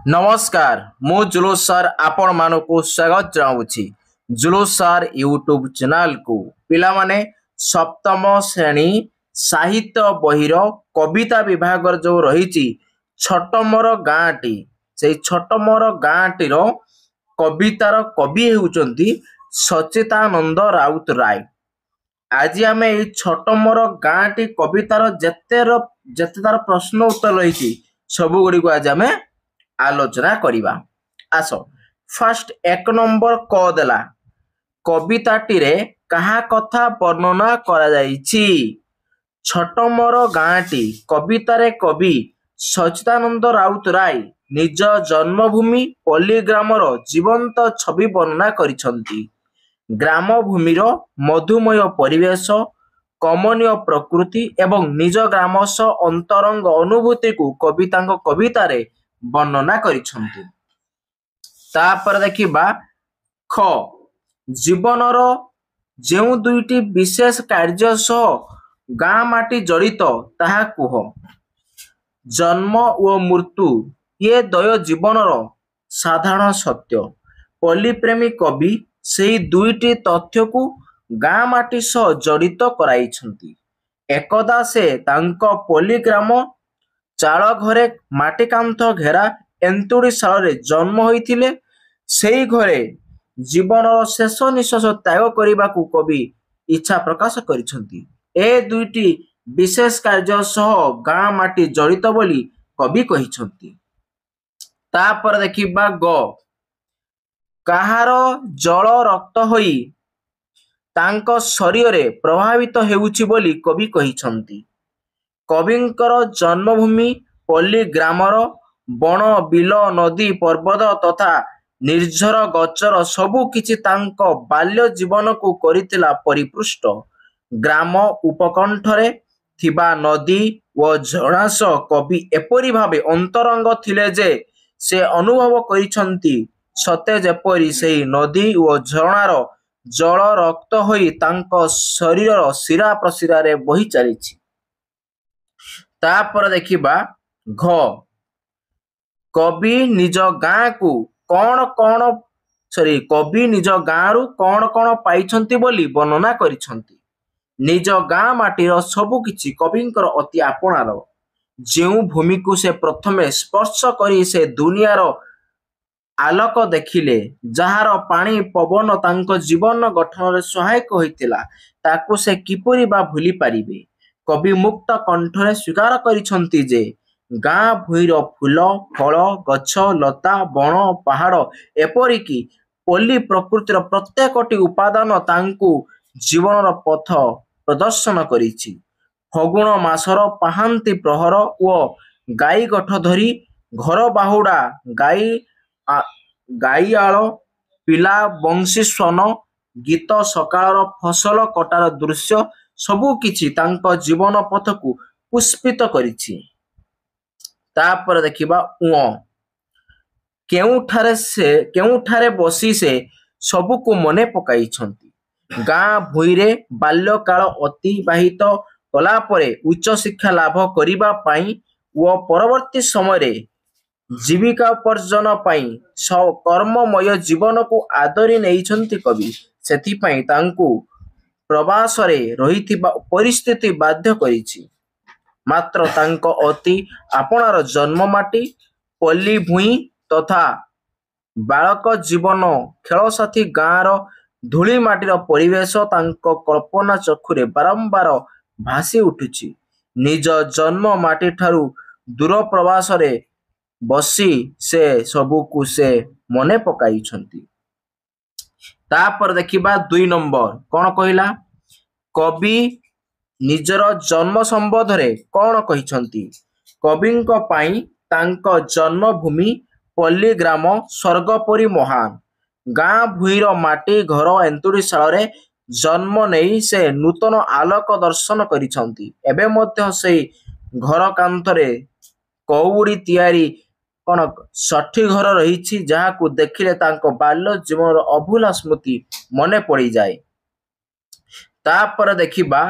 नमस्कार मु जुलूस सर आपण मानकु स्वागत जनाऊँगी। जुलूस सर यूट्यूब चैनल को पिला माने सप्तम श्रेणी साहित्य बहिर कविता विभाग जो रही छोटमोर गाँटी से छोटमोर गाँटीर कवितार कवि होउचंती सच्चिदानंद राउतराय। आज आम ये छोटमोर गाँटी कवितार जेते तार प्रश्न उत्तर रही सबु गुड़ी को आज आम आलोचना करिबा। आस फर्स्ट एक नंबर क देला कविताटी रे कहा कथा वर्णना करा जाइछि। छोटमोर गाँटी कवितारे कवि सच्चिदानंद राउतराय निज जन्मभूमि पल्ली ग्रामर जीवंत छवि वर्णना करिसंती। ग्राम भूमिर मधुमय परिवेश कमनीय प्रकृति एवं निज ग्राम सह अंतरंग अनुभूति को कवितारे वर्णना करिसंती। तापर देखिबा ख जीवनर जेउ दुईटी विशेष कार्य सह गाँ माटी जड़ित ताहा कुह। जन्म और मृत्यु ये द्वय जीवनर साधारण सत्य। पल्ली प्रेमी कवि सेही दुईटी तथ्य को गाँ माटी सह जड़ित कराइछंती। एकदा से तांको पल्ली ग्राम चाल घरे माटी कांथ घेरा एंतुड़ी साल जन्म होइथिले। सेही घरे जीवनर शेष निश्वास त्याग करिबाकू कवि इच्छा प्रकाश करिछंती। ए दुईटी विशेष कार्य सह गाँ माटी जड़ित बोली कवि कहिछंती। तापर देखिबा ग काहार जल रक्त होई तांको शरीर प्रभावित हेउछि बोली कवि कहिछंती। कविंकर जन्मभूमि पल्ली ग्रामर बण बिल नदी पर्वत तथा निर्झर गचर सबु किछि तांको बाल्य जीवन को करितिला परिपृष्ट। ग्राम उपकंठरे थिबा नदी व झरणास कवि एपरि भावे अंतरंग थिले जे से अनुभव करिसंती सते जेपरि सेही नदी व झरणार जल रक्त होई तांको शरीर शिरा प्रशिरा रे बही चलिछि। तापर देखिबा घ कवि निज गाँ को कवि निज गाँ रु कौन पाइछंती बोली वर्णना करिछंती। निज गाँ माटीर सबु किछि कविंकर अति आपणार। जेउ भूमि को से प्रथमे स्पर्श करी से दुनियार आलोक देखिले जहार पानी पवन तांको जीवन गठन रे सहायक होइतिला ताकू से किपरि बा भूली पारिबे। कवि मुक्त कंठरे स्वीकार करिछंती जे गाँ भूइर फूल फल गछ लता बण पहाड़ एपरिकी पल्ली प्रकृतिर प्रत्येकटी उपादान तांकू जीवनर पथ प्रदर्शन करिछि। फगुण मासर पाहांती प्रहर ओ गाई गठ धरी घर बाहुडा गाईआल पिला बंशी स्वन गीत सकाळर फसल कटार दृश्य सबु किछि तांको जीवन पथ को पुष्पित करिछि। तापर देखिबा केउठारे बसी से सबु को मने पकाइछंती। गाँ भूइरे बाल्यकाल अतिबाहित कला परे उच्च शिक्षा लाभ करिबा पाई व परवर्ती समय जीविका उपार्जन पाई कर्ममय जीवन को आदरी नेइछंती कवि। सेथिपाई तांकू प्रवास रे रहिथिबा परिस्थिति बाध्य करिछि। मात्र तांको अति आपणार जन्म माटी पल्ली भूई तथा बालक जीवन खेलसाथी गाँर धूली माटीर परिवेश तांको कल्पना चक्षुरे बारंबार भासी उठुछि। निज जन्म माटी ठारू दूर प्रवास रे बसी से सबु को से मने पकाइछंती। तापर देखिबा 2 नंबर कौन कहिला कवि निजर जन्म संबंध रे कौन कहिछंती। कविंक पाई तांको जन्मभूमि पल्ली ग्राम स्वर्गपरी महान। गाँ भूइर माटी घर एंतुड़ी शाल जन्म नहीं से नूतन आलोक दर्शन करिछंती। एबे मध्य से घर कांथरे कौड़ी तैयारी कौन षठी घर रही जहाँ को देखिले तांको बाल्य जीवन अभूला स्मृति मने पड़ी जाए। तापर देखिबा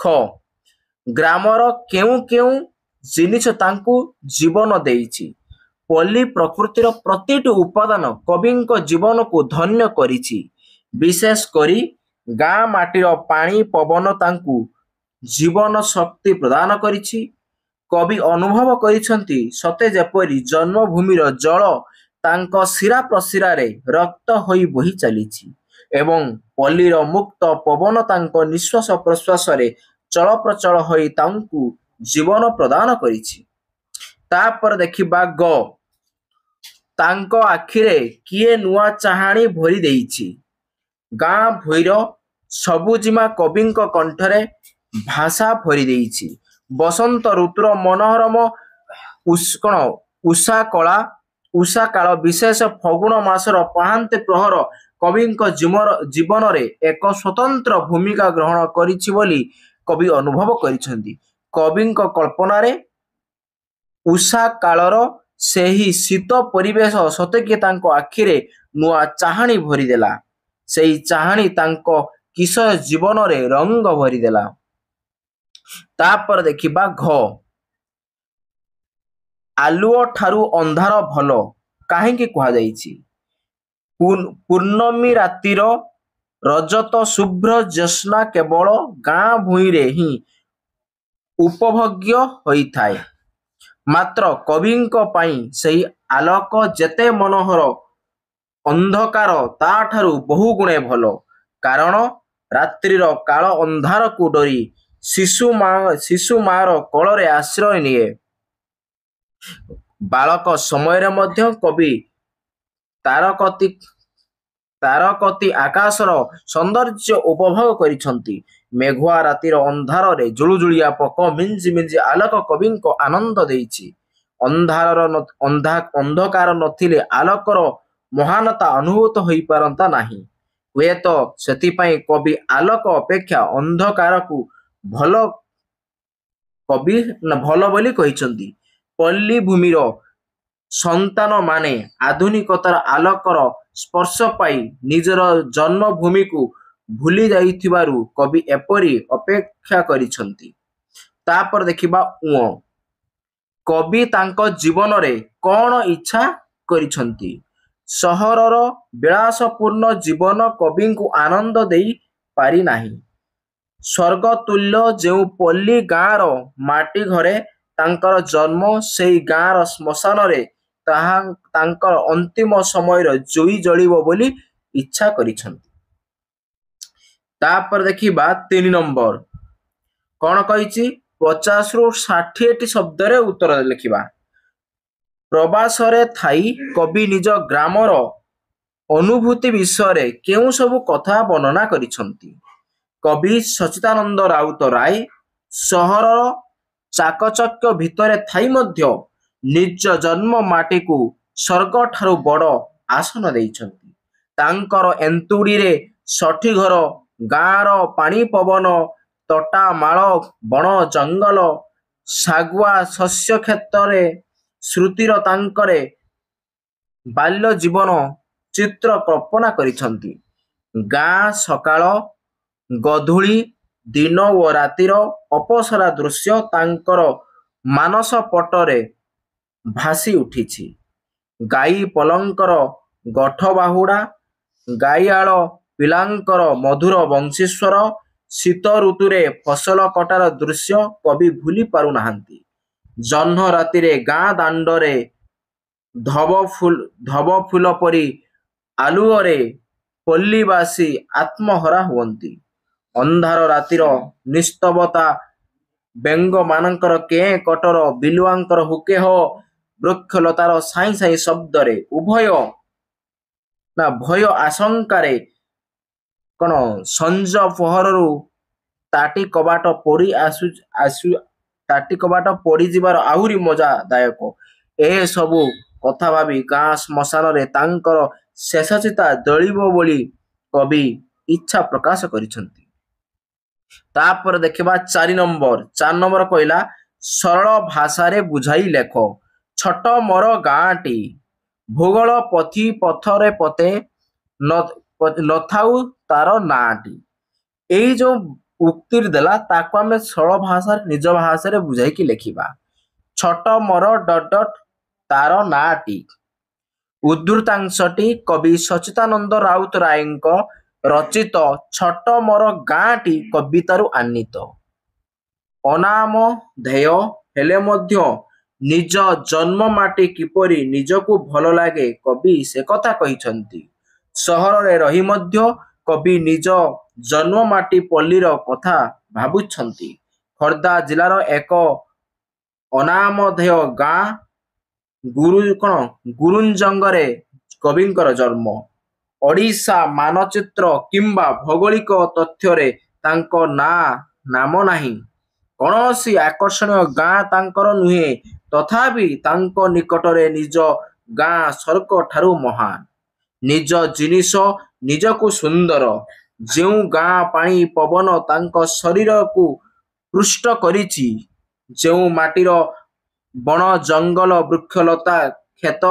ख ଗ୍ରାମର କେଉଁ କେଉଁ ଜିନିଷ ତାଙ୍କୁ ଜୀବନ ଦେଇଛି। ପଲ୍ଲୀ ପ୍ରକୃତିର ପ୍ରତିଟି ଉପାଦାନ କବିଙ୍କ ଜୀବନକୁ ଧନ୍ୟ କରିଛି। ବିଶେଷ କରି ଗାଁ ମାଟିର ପାଣି ପବନ ତାଙ୍କୁ ଜୀବନ ଶକ୍ତି ପ୍ରଦାନ କରିଛି। କବି ଅନୁଭବ କରିଛନ୍ତି ସତେ ଯେପରି ଜନ୍ମଭୂମିର ଜଳ ତାଙ୍କ ଶିରା ପ୍ରଶିରାରେ ରକ୍ତ ହୋଇ ବୋହି ଚାଲିଛି ଏବଂ ପଲ୍ଲୀର ମୁକ୍ତ ପବନ ତାଙ୍କ ନିଶ୍ୱାସ ପ୍ରଶ୍ୱାସରେ ଚଳପ୍ରଚଳ ହୋଇ ତାଙ୍କୁ ଜୀବନ ପ୍ରଦାନ କରିଛି। ତାପରେ ଦେଖିବା ଗ ତାଙ୍କ ଆଖିରେ କିଏ ନୂଆ ଚାହାଣୀ ଭରି ଦେଇଛି। ଗାଁ ଭୂଇଁର ସବୁଜିମା କବିଙ୍କ କଣ୍ଠରେ ଭାଷା ଭରି ଦେଇଛି। ବସନ୍ତ ଋତୁର ମନୋରମ ଉଷା କାଳ ବିଶେଷ ଫଗୁଣ ମାସର ପାହାନ୍ତି ପ୍ରହର କବିଙ୍କ ଜୀବନରେ ଏକ ସ୍ୱତନ୍ତ୍ର ଭୂମିକା ଗ୍ରହଣ କରିଛି ବୋଲି କବି ଅନୁଭବ କରିଛନ୍ତି। କବିଙ୍କ କଳ୍ପନାରେ ଉଷା କାଳର ସେହି ଶୀତ ପରିବେଶ ସତେକି ତାଙ୍କ ଆଖିରେ ନୂଆ ଚାହାଣୀ ଭରିଦେଲା। ସେହି ଚାହାଣୀ ତାଙ୍କ କିଶୋର ଜୀବନରେ ରଙ୍ଗ ଭରିଦେଲା। ତାପରେ ଦେଖିବା ଘ ଆଲୁଅ ଠାରୁ ଅନ୍ଧାର ଭଲ କାହିଁକି କୁହାଯାଇଛି? ପୂର୍ଣ୍ଣମୀ ରାତିର ରଜତ ଶୁଭ୍ର ଜ୍ୟୋତ୍ସ୍ନା କେବଳ ଗାଁ ଭୂଇଁରେ ହିଁ ଉପଭୋଗ୍ୟ ହୋଇଥାଏ। ମାତ୍ର କବିଙ୍କ ପାଇଁ ସେହି ଆଲୋକ ଯେତେ ମନୋହର, ଅନ୍ଧକାର ତାଠାରୁ ବହୁଗୁଣେ ଭଲ। କାରଣ ରାତ୍ରିର କାଳ ଅନ୍ଧାରକୁ ଡରି ଶିଶୁ ମାର କୋଳରେ ଆଶ୍ରୟ ନିଏ। ବାଳକ ସମୟରେ ମଧ୍ୟ କବି ତାରକତି ଆକାଶର ସୌନ୍ଦର୍ଯ୍ୟ ଉପଭୋଗ କରିଛନ୍ତି। ମେଘୁଆ ରାତିର ଅନ୍ଧାରରେ ଜୁଳୁଜୁଳିଆ ପୋକ ମିଞ୍ଜି ମିଞ୍ଜି ଆଲୋକ କବିଙ୍କୁ ଆନନ୍ଦ ଦେଇଛି। ଅନ୍ଧକାର ନଥିଲେ ଆଲୋକର ମହାନତା ଅନୁଭୂତ ହୋଇପାରନ୍ତା ନାହିଁ। ହୁଏତ ସେଥିପାଇଁ କବି ଆଲୋକ ଅପେକ୍ଷା ଅନ୍ଧକାରକୁ ଭଲ ବୋଲି କହିଛନ୍ତି। ପଲ୍ଲୀ ଭୂମିର ସନ୍ତାନମାନେ ଆଧୁନିକତାର ଆଲୋକର ସ୍ପର୍ଶ ପାଇ ନିଜର ଜନ୍ମଭୂମିକୁ ଭୁଲି ଯାଇଥିବାରୁ କବି ଏପରି ଅପେକ୍ଷା କରିଛନ୍ତି। ତାପରେ ଦେଖିବା କବି ତାଙ୍କ ଜୀବନରେ କ'ଣ ଇଚ୍ଛା କରିଛନ୍ତି? ସହରର ବିଳାସପୂର୍ଣ୍ଣ ଜୀବନ କବିଙ୍କୁ ଆନନ୍ଦ ଦେଇ ପାରିନାହିଁ। ସ୍ୱର୍ଗତୁଲ୍ୟ ଯେଉଁ ପଲ୍ଲୀ ଗାଁର ମାଟି ଘରେ ତାଙ୍କର ଜନ୍ମ, ସେହି ଗାଁର ଶ୍ମଶାନରେ ତାଙ୍କର ଅନ୍ତିମ ସମୟରେ ଜୁଇ ଜଳିବ ବୋଲି ଇଚ୍ଛା କରିଛନ୍ତି। ତାପରେ ଦେଖିବା 3 ନମ୍ବର କ'ଣ କହିଛି? 50ରୁ 60ଟି ଶବ୍ଦରେ ଉତ୍ତର ଲେଖିବା। ପ୍ରବାସରେ ଥାଇ କବି ନିଜ ଗ୍ରାମର ଅନୁଭୂତି ବିଷୟରେ କେଉଁ ସବୁ କଥା ବର୍ଣ୍ଣନା କରିଛନ୍ତି? କବି ସଚ୍ଚିଦାନନ୍ଦ ରାଉତରାୟ ସହରର ଚାକଚକ୍ୟ ଭିତରେ ଥାଇ ମଧ୍ୟ ନିଜ ଜନ୍ମ ମାଟିକୁ ସ୍ୱର୍ଗଠାରୁ ବଡ଼ ଆସନ ଦେଇଛନ୍ତି। ତାଙ୍କର ଏନ୍ତୁଡ଼ିରେ 60 ଘର, ଗାଁର ପାଣି ପବନ, ତୋଟା ମାଳ, ବଣ ଜଙ୍ଗଲ, ଶାଗୁଆ ଶସ୍ୟକ୍ଷେତ୍ରରେ ସ୍ମୃତିର ତାଙ୍କରେ ବାଲ୍ୟ ଜୀବନ ଚିତ୍ର କଳ୍ପନା କରିଛନ୍ତି। ଗାଁ ସକାଳ, ଗୋଧୂଳି, ଦିନ ଓ ରାତିର ଅପସରା ଦୃଶ୍ୟ ତାଙ୍କର ମାନସ ପଟରେ ଭାସି ଉଠିଛି। ଗାଈ ପଲଙ୍କର ଗୋଠ ବାହୁଡ଼ା, ଗାଈଆଳ ପିଲାଙ୍କର ମଧୁର ବଂଶୀସ୍ୱର, ଶୀତ ଋତୁରେ ଫସଲ କଟାର ଦୃଶ୍ୟ କବି ଭୁଲି ପାରୁନାହାନ୍ତି। ଜହ୍ନ ରାତିରେ ଗାଁ ଦାଣ୍ଡରେ ଧବ ଫୁଲ ପରି ଆଲୁଅରେ ପଲ୍ଲୀବାସୀ ଆତ୍ମହରା ହୁଅନ୍ତି। ଅନ୍ଧାର ରାତିର ନିସ୍ତବ୍ଧତା, ବେଙ୍ଗମାନଙ୍କର କେଁ କଟର, ବିଲୁଆଙ୍କର ହୁକେ ହୋ, ବୃକ୍ଷଲତାର ସାଇଁ ସାଇଁ ଶବ୍ଦରେ ଭୟ ଆଶଙ୍କାରେ ସଞ୍ଜ ପହରରୁ ତାଟି କବାଟ ପଡ଼ିଯିବାର ଆହୁରି ମଜାଦାୟକ। ଏସବୁ କଥା ଭାବି ଗାଁ ଶ୍ମଶାନରେ ତାଙ୍କର ଶେଷଚିତା ଜଳିବ ବୋଲି କବି ଇଚ୍ଛା ପ୍ରକାଶ କରିଛନ୍ତି। ତାପରେ ଦେଖିବା 4 ନମ୍ବର କହିଲା ସରଳ ଭାଷାରେ ବୁଝାଇ ଲେଖ। ଛୋଟ ମୋର ଗାଁଟି, ଭୂଗୋଳ ପୋଥି ପଥରେ ପତେ ନଥାଉ ତାର ନାଁଟି। ଏଇ ଯେଉଁ ଉକ୍ତି ଦେଲା ତାକୁ ଆମେ ସରଳ ଭାଷାରେ ନିଜ ଭାଷାରେ ବୁଝାଇକି ଲେଖିବା। ଛୋଟ ମୋର ଡଟ୍ ଡଟ୍ ତାର ନାଁଟି। ଉଦ୍ଧୃତାଂଶଟି କବି ସଚ୍ଚିଦାନନ୍ଦ ରାଉତରାୟଙ୍କ ରଚିତ ଛୋଟ ମୋର ଗାଁଟି କବିତାରୁ ଆନିତ। ଅନାମଧେୟ ହେଲେ ମଧ୍ୟ ନିଜ ଜନ୍ମ ମାଟି କିପରି ନିଜକୁ ଭଲ ଲାଗେ କବି ସେକଥା କହିଛନ୍ତି। ସହରରେ ରହି ମଧ୍ୟ କବି ନିଜ ଜନ୍ମ ମାଟି ପଲ୍ଲୀର କଥା ଭାବୁଛନ୍ତି। ଖୋର୍ଦ୍ଧା ଜିଲ୍ଲାର ଏକ ଅନାମଧେୟ ଗାଁ ଗୁରୁଞ୍ଜଙ୍ଗରେ କବିଙ୍କର ଜନ୍ମ। ଓଡ଼ିଶା ମାନଚିତ୍ର କିମ୍ବା ଭୌଗୋଳିକ ତଥ୍ୟରେ ତାଙ୍କ ନାମ ନାହିଁ। କୌଣସି ଆକର୍ଷଣୀୟ ଗାଁ ତାଙ୍କର ନୁହେଁ। ତଥାପି ତାଙ୍କ ନିକଟରେ ନିଜ ଗାଁ ସ୍ୱର୍ଗ ଠାରୁ ମହାନ। ନିଜ ଜିନିଷ ନିଜକୁ ସୁନ୍ଦର। ଯେଉଁ ଗାଁ ପାଣି ପବନ ତାଙ୍କ ଶରୀରକୁ ପୁଷ୍ଟ କରିଛି, ଯେଉଁ ମାଟିର ବଣ ଜଙ୍ଗଲ ବୃକ୍ଷଲତା କ୍ଷେତ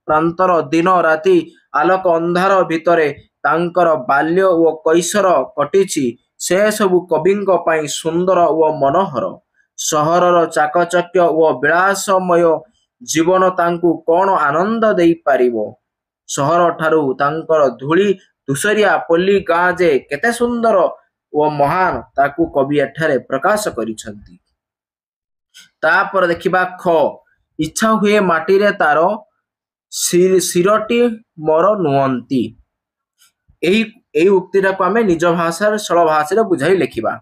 ପ୍ରାନ୍ତର ଦିନ ରାତି ଆଲୋକ ଅନ୍ଧାର ଭିତରେ ତାଙ୍କର ବାଲ୍ୟ ଓ କୈଶୋର କଟିଛି, ସେସବୁ କବିଙ୍କ ପାଇଁ ସୁନ୍ଦର ଓ ମନୋହର। ସହରର ଚାକଚକ୍ୟ ଓ ବିଳାସମୟ ଜୀବନ ତାଙ୍କୁ କ'ଣ ଆନନ୍ଦ ଦେଇପାରିବ? ସହରଠାରୁ ତାଙ୍କର ଧୂଳି ଧୂସରିଆ ପଲ୍ଲୀ ଗାଁ ଯେ କେତେ ସୁନ୍ଦର ଓ ମହାନ ତାକୁ କବି ଏଠାରେ ପ୍ରକାଶ କରିଛନ୍ତି। ତାପରେ ଦେଖିବା ଖ। ଇଚ୍ଛା ହୁଏ ମାଟିରେ ତାର ଶିରଟି ମୋର ନୁଅନ୍ତି। ଏହି ଉକ୍ତିଟାକୁ ଆମେ ନିଜ ଭାଷାରେ ସରଳ ଭାଷାରେ ବୁଝାଇ ଲେଖିବା।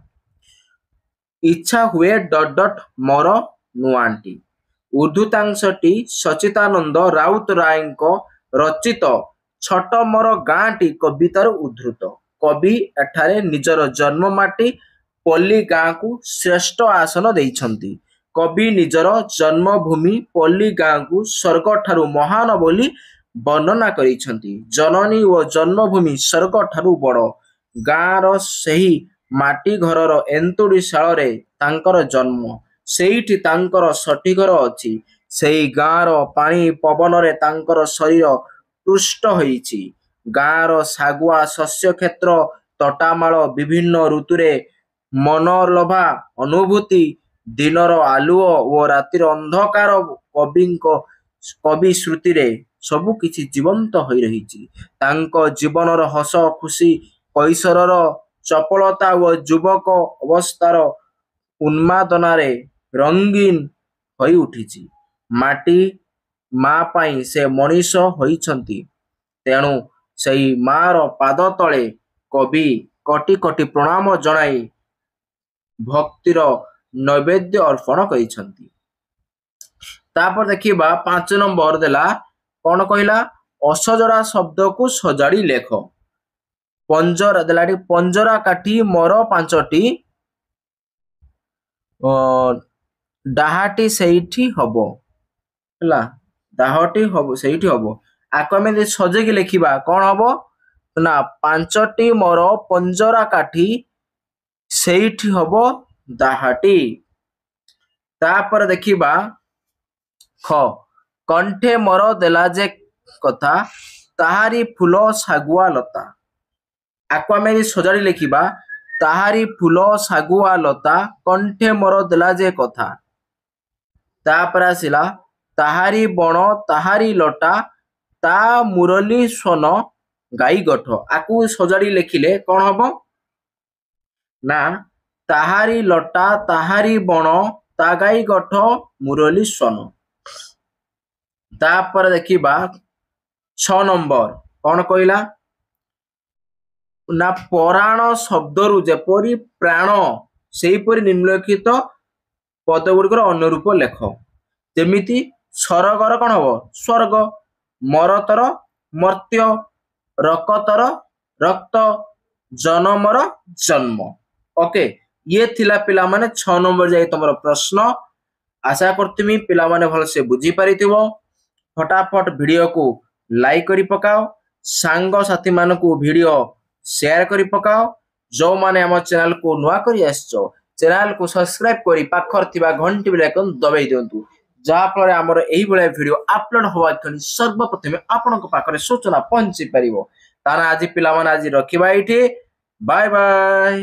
ଇଚ୍ଛା ହୁଏ ଡଟ୍ ଡଟ୍ ମୋର ନୁଆଣ୍ଟି। ଉଦ୍ଧୃତାଂଶଟି ସଚ୍ଚିଦାନନ୍ଦ ରାଉତରାୟଙ୍କ ରଚିତ ଛୋଟ ମୋର ଗାଁଟି କବିତାରୁ ଉଦ୍ଧୃତ। କବି ଏଠାରେ ନିଜର ଜନ୍ମ ମାଟି ପଲ୍ଲୀ ଗାଁକୁ ଶ୍ରେଷ୍ଠ ଆସନ ଦେଇଛନ୍ତି। କବି ନିଜର ଜନ୍ମଭୂମି ପଲ୍ଲୀ ଗାଁକୁ ସ୍ୱର୍ଗଠାରୁ ମହାନ ବୋଲି ବର୍ଣ୍ଣନା କରିଛନ୍ତି। ଜନନୀ ଓ ଜନ୍ମଭୂମି ସ୍ୱର୍ଗଠାରୁ ବଡ଼। ଗାଁର ସେହି ମାଟି ଘରର ଏନ୍ତୁଡ଼ି ଶାଳରେ ତାଙ୍କର ଜନ୍ମ। ସେଇଠି ତାଙ୍କର ସଠିଘର ଅଛି। ସେହି ଗାଁର ପାଣି ପବନରେ ତାଙ୍କର ଶରୀର ପୁଷ୍ଟ ହୋଇଛି। ଗାଁର ଶାଗୁଆ ଶସ୍ୟକ୍ଷେତ୍ର ତୋଟାମାଳ ବିଭିନ୍ନ ଋତୁରେ ମନଲୋଭା ଅନୁଭୂତି, ଦିନର ଆଲୁଅ ଓ ରାତିର ଅନ୍ଧକାର କବି ସ୍ମୃତିରେ ସବୁକିଛି ଜୀବନ୍ତ ହୋଇ ରହିଛି। ତାଙ୍କ ଜୀବନର ହସ ଖୁସି, କୈଶୋରର ଚପଳତା ଓ ଯୁବକ ଅବସ୍ଥାର ଉନ୍ମାଦନାରେ ରଙ୍ଗୀନ ହୋଇ ଉଠିଛି। ମାଟି ମା ପାଇଁ ସେ ମଣିଷ ହୋଇଛନ୍ତି। ତେଣୁ ସେହି ମାର ପାଦ ତଳେ କବି କୋଟି କୋଟି ପ୍ରଣାମ ଜଣାଇ ଭକ୍ତିର ନୈବେଦ୍ୟ ଅର୍ପଣ କରିଛନ୍ତି। ତାପରେ ଦେଖିବା 5 ନମ୍ବର ଦେଲା କ'ଣ କହିଲା? ଅସଜଡ଼ା ଶବ୍ଦକୁ ସଜାଡ଼ି ଲେଖ। ପଞ୍ଜରା ଦେଲା ଏଠି ପଞ୍ଜରା କାଠି ମୋର 5ଟି, ଡାହାଟି ସେଇଠି ହବ ହେଲା, ଡାହଟି ହବ ସେଇଠି ହବ। ଆକୁ ଆମେ ଯଦି ସଜେଇକି ଲେଖିବା କ'ଣ ହବ ନା 5ଟି ମୋର ପଞ୍ଜରା କାଠି ସେଇଠି ହବ ଡାହାଟି। ତାପରେ ଦେଖିବା ଖ। କଣ୍ଠେ ମୋର ଦେଲା ଯେ କଥା ତାହାରି ଫୁଲ ଶାଗୁଆ ଲତା। ଆକୁ ଆମେ ଯଦି ସଜାଡ଼ି ଲେଖିବା ତାହାରି ଫୁଲ ଶାଗୁଆ ଲତା କଣ୍ଠେ ମୋର ଦେଲା ଯେ କଥା। ତାପରେ ଆସିଲା ତାହାରି ବଣ ତାହାରି ଲଟା ତା ମୁରଲି ସ୍ୱନ ଗାଈ ଗୋଠ। ଆକୁ ସଜାଡ଼ି ଲେଖିଲେ କ'ଣ ହବ ନା ତାହାରି ଲଟା ତାହାରି ବଣ ତା ଗାଈ ଗୋଠ ମୁରଲି ସ୍ୱନ। ତାପରେ ଦେଖିବା 6 ନମ୍ବର କ'ଣ କହିଲା ନା ପରାଣ ଶବ୍ଦରୁ ଯେପରି ପ୍ରାଣ ସେହିପରି ନିମ୍ନଲିଖିତ ପଦ ଗୁଡ଼ିକର ଅନୁରୂପ ଲେଖ। ଯେମିତି ସରଗର କ'ଣ ହବ ସ୍ୱର୍ଗ, ମରତର ମର୍ତ୍ୟ, ରକତର ରକ୍ତ, ଜନମର ଜନ୍ମ। ଓକେ, ଇଏ ଥିଲା ପିଲାମାନେ 6 ନମ୍ବର ଯାଇ ତମର ପ୍ରଶ୍ନ। ଆଶା କରୁଥିମି ପିଲାମାନେ ଭଲସେ ବୁଝିପାରିଥିବ। ଫଟାଫଟ ଭିଡ଼ିଓକୁ ଲାଇକ୍ କରି ପକାଅ, ସାଙ୍ଗସାଥୀ ମାନଙ୍କୁ ଭିଡ଼ିଓ ସେୟାର କରି ପକାଅ। ଯେଉଁମାନେ ଆମ ଚ୍ୟାନେଲକୁ ନୂଆ କରି ଆସିଛ ଚ୍ୟାନେଲକୁ ସବସ୍କ୍ରାଇବ କରି ପାଖରେ ଥିବା ଘଣ୍ଟି ବେଲ୍ ଆଇକନ୍ ଦବାଇ ଦିଅନ୍ତୁ, ଯାହାଫଳରେ ଆମର ଏଇଭଳିଆ ଭିଡ଼ିଓ ଆପଲୋଡ ହେବା କ୍ଷଣି ସର୍ବପ୍ରଥମେ ଆପଣଙ୍କ ପାଖରେ ସୂଚନା ପହଞ୍ଚି ପାରିବ। ତାହେଲେ ଆଜି ପିଲାମାନେ ଆଜି ରଖିବା ଏଇଠି। Bye bye.